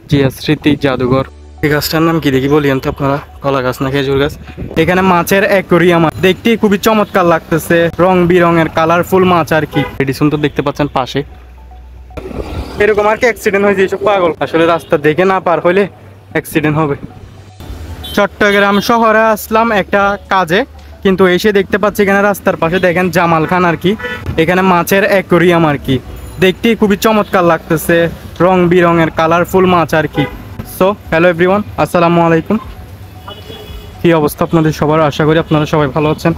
জিয়া স্মৃতি জাদুঘর। এই গাছটার নাম কি দেখি বলিয়েন তো আপনারা, কলা গাছ না খেজুর গাছ? এখানে মাছের অ্যাকোরিয়াম, দেখতে খুবই চমৎকার লাগতেছে, রং বিরঙের কালারফুল মাছ আর কি। এডিসন তো দেখতে পাচ্ছেন পাশে। এরকম আর কি অ্যাক্সিডেন্ট হয়েছে, এইসব পাগল আসলে রাস্তা দেখে না পার হইলে অ্যাক্সিডেন্ট হবে। চট্টগ্রাম শহরে আসলাম একটা কাজে, কিন্তু এসে দেখতে পাচ্ছি এখানে রাস্তার পাশে দেখেন জামাল খান আর কি, এখানে মাছের অ্যাকোরিয়াম আর কি, দেখতে খুবই চমৎকার লাগতেছে, রং বিরঙের কালারফুল মাছ আর কি। সো হ্যালো এভরিওয়ান, আসসালামু আলাইকুম। কী অবস্থা আপনাদের সবার? আশা করি আপনারা সবাই ভালো আছেন।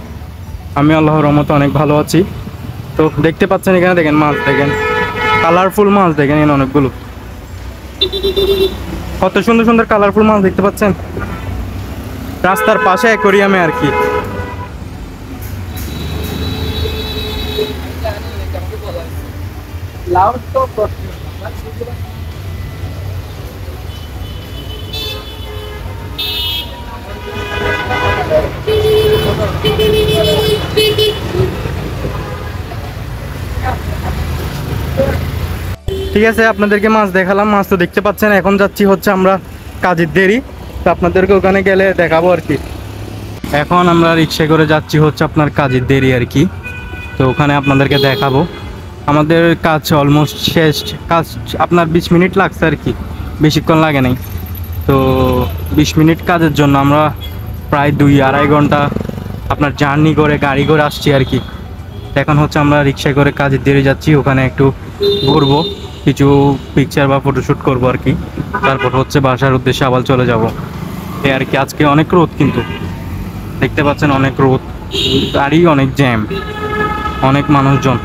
আমি আল্লাহর রহমতে অনেক ভালো আছি। তো দেখতে পাচ্ছেন এখানে দেখেন মাছ, দেখেন কালারফুল মাছ, দেখেন এখানে অনেকগুলো, কত সুন্দর সুন্দর কালারফুল মাছ দেখতে পাচ্ছেন রাস্তার পাশে অ্যাকোরিয়ামে আর কি। ঠিক আছে, আপনাদেরকে মাছ দেখালাম, মাছ তো দেখতে পাচ্ছেন। এখন যাচ্ছি হচ্ছে আমরা কাজের দেরি, তো আপনাদেরকে ওখানে গেলে দেখাবো আর কি। এখন আমরা রিক্সা করে যাচ্ছি হচ্ছে আপনার কাজের দেরি আর কি, তো ওখানে আপনাদেরকে দেখাবো। আমাদের কাজ অলমোস্ট শেষ, কাজ আপনার 20 মিনিট লাগছে আর কি, বেশিক্ষণ লাগে নাই। তো 20 মিনিট কাজের জন্য আমরা প্রায় 2-2.5 ঘন্টা আপনার জার্নি করে গাড়ি করে আসছি আর কি। এখন হচ্ছে আমরা রিক্সা করে কাজের দেরি যাচ্ছি, ওখানে একটু ঘুরবো, কিছু পিকচার বা ফটোশ্যুট করবো আর কি, তারপর হচ্ছে বাসার উদ্দেশ্যে আবার চলে যাব এই আর কি। আজকে অনেক রোদ, কিন্তু দেখতে পাচ্ছেন অনেক রোদ, গাড়ি অনেক জ্যাম, অনেক মানুষজন।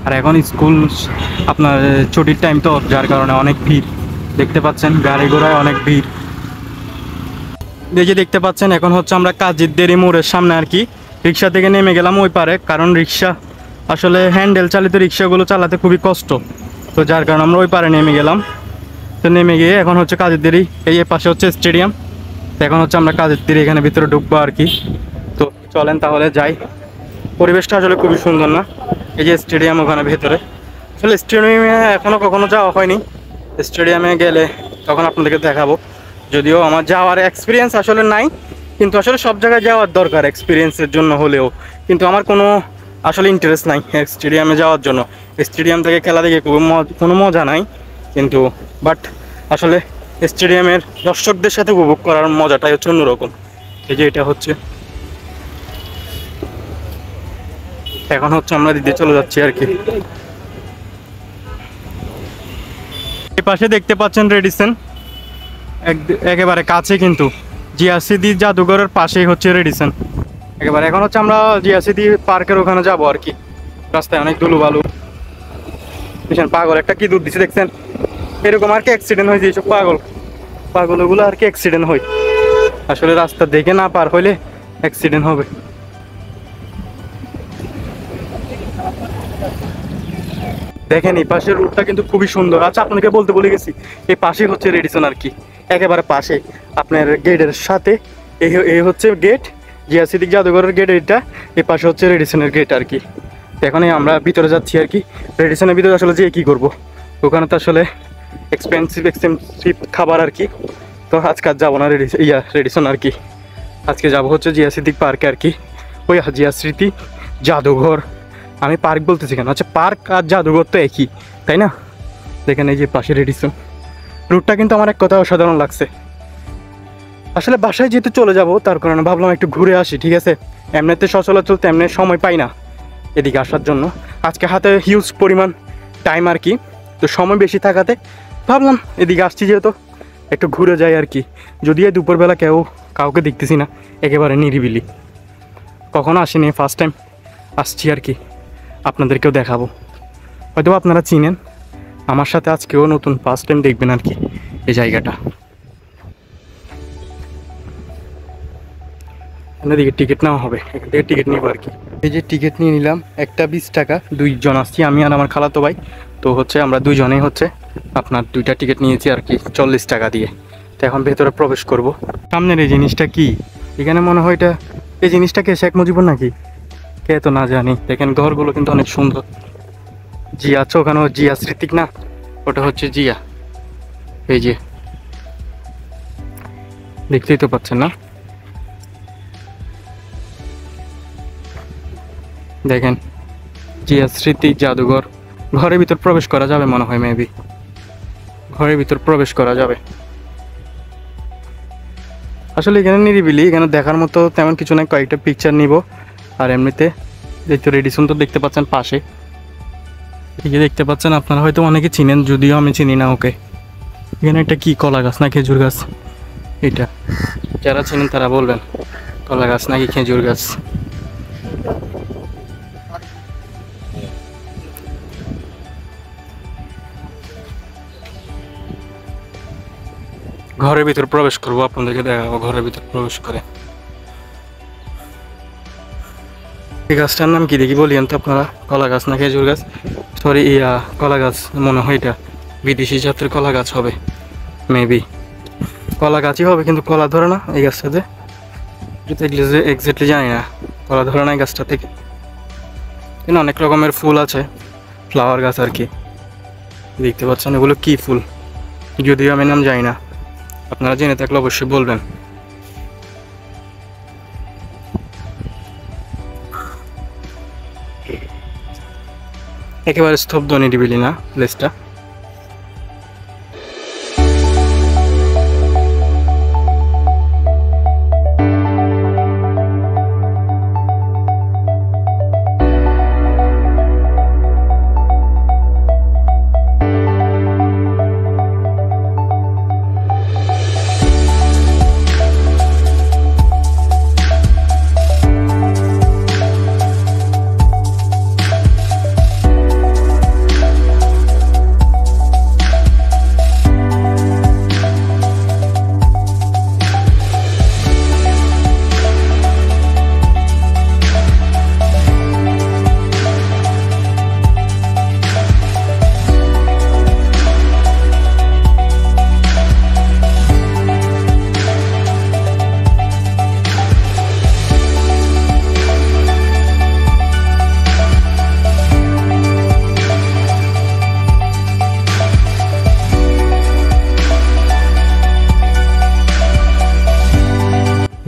আর এখন স্কুল আপনার ছুটির টাইম, তো যার কারণে অনেক ভিড়, দেখতে পাচ্ছেন গাড়ি ঘোড়ায় অনেক ভিড়। এই যে দেখতে পাচ্ছেন এখন হচ্ছে আমরা কাজের দেরি মোড়ের সামনে আর কি, রিক্সা থেকে নেমে গেলাম ওই পারে, কারণ রিক্সা আসলে হ্যান্ডেল চালিত রিক্সাগুলো চালাতে খুবই কষ্ট, তো যার কারণে আমরা ওই পারে নেমে গেলাম। তো নেমে গিয়ে এখন হচ্ছে কাজের দেরি, এই পাশে হচ্ছে স্টেডিয়াম, তো এখন হচ্ছে আমরা কাজের দেরি এখানে ভিতরে ঢুকবো আর কি। তো চলেন তাহলে যাই। পরিবেশটা আসলে খুবই সুন্দর না? এই যে স্টেডিয়াম ওখানে ভেতরে, আসলে স্টেডিয়ামে এখনও কখনো যাওয়া হয়নি, স্টেডিয়ামে গেলে তখন আপনাদেরকে দেখাবো। যদিও আমার যাওয়ার এক্সপিরিয়েন্স আসলে নাই, কিন্তু আসলে সব জায়গায় যাওয়ার দরকার এক্সপিরিয়েন্সের জন্য হলেও, কিন্তু আমার কোনো আসলে ইন্টারেস্ট নাই স্টেডিয়ামে যাওয়ার জন্য। স্টেডিয়াম থেকে খেলা দেখে কোনো মজা নাই, কিন্তু বাট আসলে স্টেডিয়ামের দর্শকদের সাথে উপভোগ করার মজাটাই হচ্ছে অন্যরকম। এই যে এটা হচ্ছে, এখন হচ্ছে আমরা দিতে চলে যাচ্ছি আর কি। এই পাশে দেখতে পাচ্ছেন রেডিসন, একেবারে কাছে, কিন্তু জিয়া স্মৃতি জাদুঘরের পাশেই হচ্ছে রেডিসন একেবারে। এখন হচ্ছে আমরা জিয়া স্মৃতি পার্কের ওখানে যাবো আর কি। রাস্তায় অনেক ধুলো বালু, ভীষণ পাগল একটা কি দূর দিচ্ছে দেখছেন, এরকম আর কি অ্যাক্সিডেন্ট হয়েছে, এইসব পাগলগুলো আর কি অ্যাক্সিডেন্ট হয়, আসলে রাস্তা দেখে না পার হইলে অ্যাক্সিডেন্ট হবে। দেখেন এই পাশের রুটটা কিন্তু খুবই সুন্দর। আচ্ছা আপনাকে বলতে ভুলে গেছি, এই পাশেই হচ্ছে রেডিসন আর কি, একেবারে পাশে আপনার গেটের সাথে। এই হচ্ছে গেট, জিয়া স্মৃতি জাদুঘরের গেট এটা, এই পাশে হচ্ছে রেডিসনের গেট আর কি। এখনই আমরা ভিতরে যাচ্ছি আর কি। রেডিসনের ভিতরে আসলে যেয়ে কী করবো, ওখানে তো আসলে এক্সপেন্সিভ খাবার আর কি। তো আজকে আর যাবো না রেডিসন আর কি, আজকে যাবো হচ্ছে জিয়া স্মৃতি পার্কে আর কি। ওই জিয়া স্মৃতি জাদুঘর, আমি পার্ক বলতেছি কেন, আচ্ছা পার্ক আর জাদুঘর তো একই, তাই না? দেখেন এই যে পাশে রেডিসন, রুটটা কিন্তু আমার এক কথা অসাধারণ লাগছে। আসলে বাসায় যেহেতু চলে যাব, তার কারণে ভাবলাম একটু ঘুরে আসি, ঠিক আছে? এমনিতে সচলাচল তেমনি সময় পাই না এদিকে আসার জন্য, আজকে হাতে হিউজ পরিমাণ টাইম আর কি, তো সময় বেশি থাকাতে ভাবলাম এদিকে আসছি যেহেতু একটু ঘুরে যাই আর কি। যদিও দুপুরবেলা কাউকে দেখতেছি না, একেবারে নিরিবিলি, কখনো আসিনি, ফার্স্ট টাইম আসছি আর কি। আপনাদেরকেও দেখাবো, হয়তো আপনারা চিনেন, আমার সাথে আজকেও নতুন ফার্স্ট টাইম দেখবেন আর কি এই জায়গাটা। এদিকে টিকিট নেওয়া হবে, এখান থেকে টিকিট নিব আর কি। এই যে টিকিট নিয়ে নিলাম, একটা 20 টাকা, 2 জন আসছি, আমি আর আমার খালাতো ভাই। তো হচ্ছে আমরা 2 জনেই হচ্ছে আপনার 2টা টিকিট নিয়েছি আর কি 40 টাকা দিয়ে। তো এখন ভেতরে প্রবেশ করব। সামনের এই জিনিসটা কি, এখানে মনে হয় এটা, এই জিনিসটা কে শেখ মুজিবুর নাকি, কে তো না জানি। দেখেন ঘরগুলো কিন্তু অনেক সুন্দর, জিয়া আছে ওখানে, জিয়া স্মৃতিক না, ওটা হচ্ছে জিয়া। এই যে দেখতেই তো পাচ্ছেন না, দেখেন জিয়া স্মৃতি জাদুঘর। ঘরের ভিতর প্রবেশ করা যাবে মনে হয়, মেবি ঘরের ভিতর প্রবেশ করা যাবে। আসলে এখানে নিরিবিলি, এখানে দেখার মতো তেমন কিছু নাই, কয়েকটা পিকচার নিব। আর এমনিতে দেখতে রেডিসন তো দেখতে পাচ্ছেন পাশে, এই যে দেখতে পাচ্ছেন, আপনারা হয়তো অনেকে চিনেন, যদিও আমি চিনি না ওকে। এখানে একটা কি কলা গাছ না খেজুর গাছ, এটা যারা চিনেন তারা বলবেন কলা গাছ নাকি খেজুর গাছ। ঘরের ভিতর প্রবেশ করবো, আপনাদেরকে দেখাবো ঘরের ভিতর প্রবেশ করে। এই গাছটার নাম কি দেখি বলিয়েন তো আপনারা, কলা গাছ না খেজুর গাছ? সরি, কলা গাছ মনে হয়, এটা বিদেশি জাতের কলা গাছ হবে, মেবি কলা গাছই হবে, কিন্তু কলা ধরে না এই গাছটাতে। এক্স্যাক্টলি জানি না, কলা ধরে না এই গাছটা থেকে। কিন্তু অনেক রকমের ফুল আছে, ফ্লাওয়ার গাছ আর কি। দেখতে পাচ্ছেন এগুলো কি ফুল, যদিও আমি নাম জানি না, আপনারা জেনে থাকলে অবশ্যই বলবেন। একেবারে স্তব্ধ নিরিবিলি না প্লেসটা।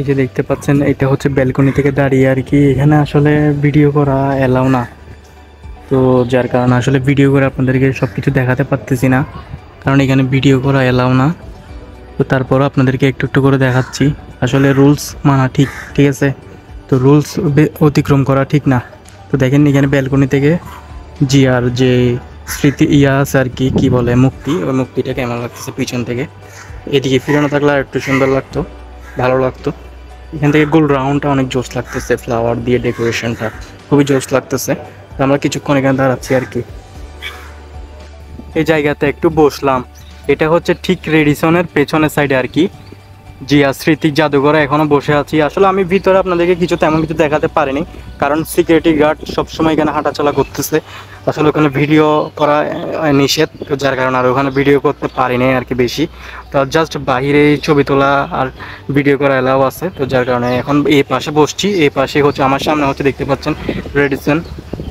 এই যে দেখতে পাচ্ছেন, এটা হচ্ছে ব্যালকনি থেকে দাঁড়িয়ে আর কি। এখানে আসলে ভিডিও করা এলাও না, তো যার কারণে আসলে ভিডিও করে আপনাদেরকে সব কিছু দেখাতে পারতেছি না, কারণ এখানে ভিডিও করা এলাও না। তো তারপরও আপনাদেরকে একটু একটু করে দেখাচ্ছি। আসলে রুলস মানা ঠিক, ঠিক আছে, তো রুলস অতিক্রম করা ঠিক না। তো দেখেন এখানে ব্যালকনি থেকে জিয়ার যে স্মৃতি আছে আর কি, কি বলে মুক্তি, ওই মুক্তিটা কেমন লাগতেছে পিছন থেকে। এদিকে ফিরানো থাকলে আর একটু সুন্দর লাগতো, ভালো লাগতো। এখান থেকে গোল রাউন্ডটা অনেক জোশ লাগতেছে, ফ্লাওয়ার দিয়ে ডেকোরেশনটা খুবই জোশ লাগতেছে। তো আমরা কিছুক্ষণ এখানে দাঁড়াচ্ছি আর কি। এই জায়গাতে একটু বসলাম, এটা হচ্ছে ঠিক রেডিসনের পেছনের সাইডে আর কি, জিয়া স্মৃতি জাদুঘরে এখনো বসে আছি। আসলে আমি ভিতরে আপনাদেরকে তেমন কিছু দেখাতে পারিনি, কারণ সিকিউরিটি গার্ড সবসময় এখানে হাঁটাচলা করতেছে। আসলে ওখানে ভিডিও করা নিষেধ, তো যার কারণে আর ওখানে ভিডিও করতে পারিনি আর কি বেশি। তো জাস্ট বাহিরে ছবি তোলা আর ভিডিও করা এলাও আছে, তো যার কারণে এখন এই পাশে বসছি। এই পাশে হচ্ছে আমার সামনে হচ্ছে দেখতে পাচ্ছেন রেডিসন।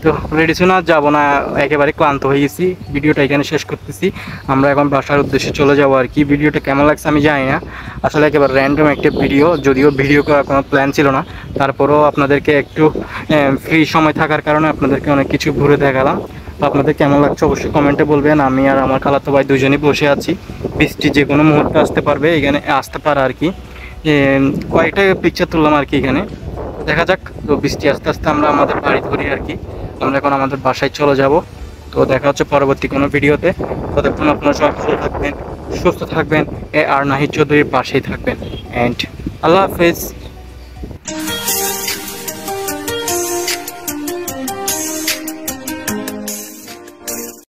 তো রেডিসন আর যাবো না, একেবারে ক্লান্ত হয়ে গেছি, ভিডিওটা এখানে শেষ করতেছি। আমরা এখন বাসার উদ্দেশ্যে চলে যাবো আর কি। ভিডিওটা কেমন লাগছে আমি জানি না, আসলে একেবারে র্যান্ডম একটা ভিডিও, যদিও ভিডিও করার কোনো প্ল্যান ছিল না, তারপরেও আপনাদেরকে একটু ফ্রি সময় থাকার কারণে আপনাদেরকে অনেক কিছু ঘুরে দেখালাম। তো আপনাদের কেমন লাগছে অবশ্যই কমেন্টে বলবেন। আমি আর আমার খালাতো ভাই দুজনেই বসে আছি, বৃষ্টি যে কোনো মুহূর্তে আসতে পারবে, এখানে আসতে পারে আর কি। কয়েকটা পিকচার তুললাম আর কি এখানে, দেখা যাক। তো বৃষ্টি আস্তে আস্তে আমরা আমাদের বাড়ি ধরি আর কি, আমরা এখন আমাদের বাসায় চলে যাব। তো দেখা হচ্ছে পরবর্তী কোনো ভিডিওতে। ততক্ষণ আপনারা সবাই ভালো থাকবেন, সুস্থ থাকবেন, আর নাহিদ চৌধুরীর পাশেই থাকবেন। অ্যান্ড আল্লাহ হাফেজ।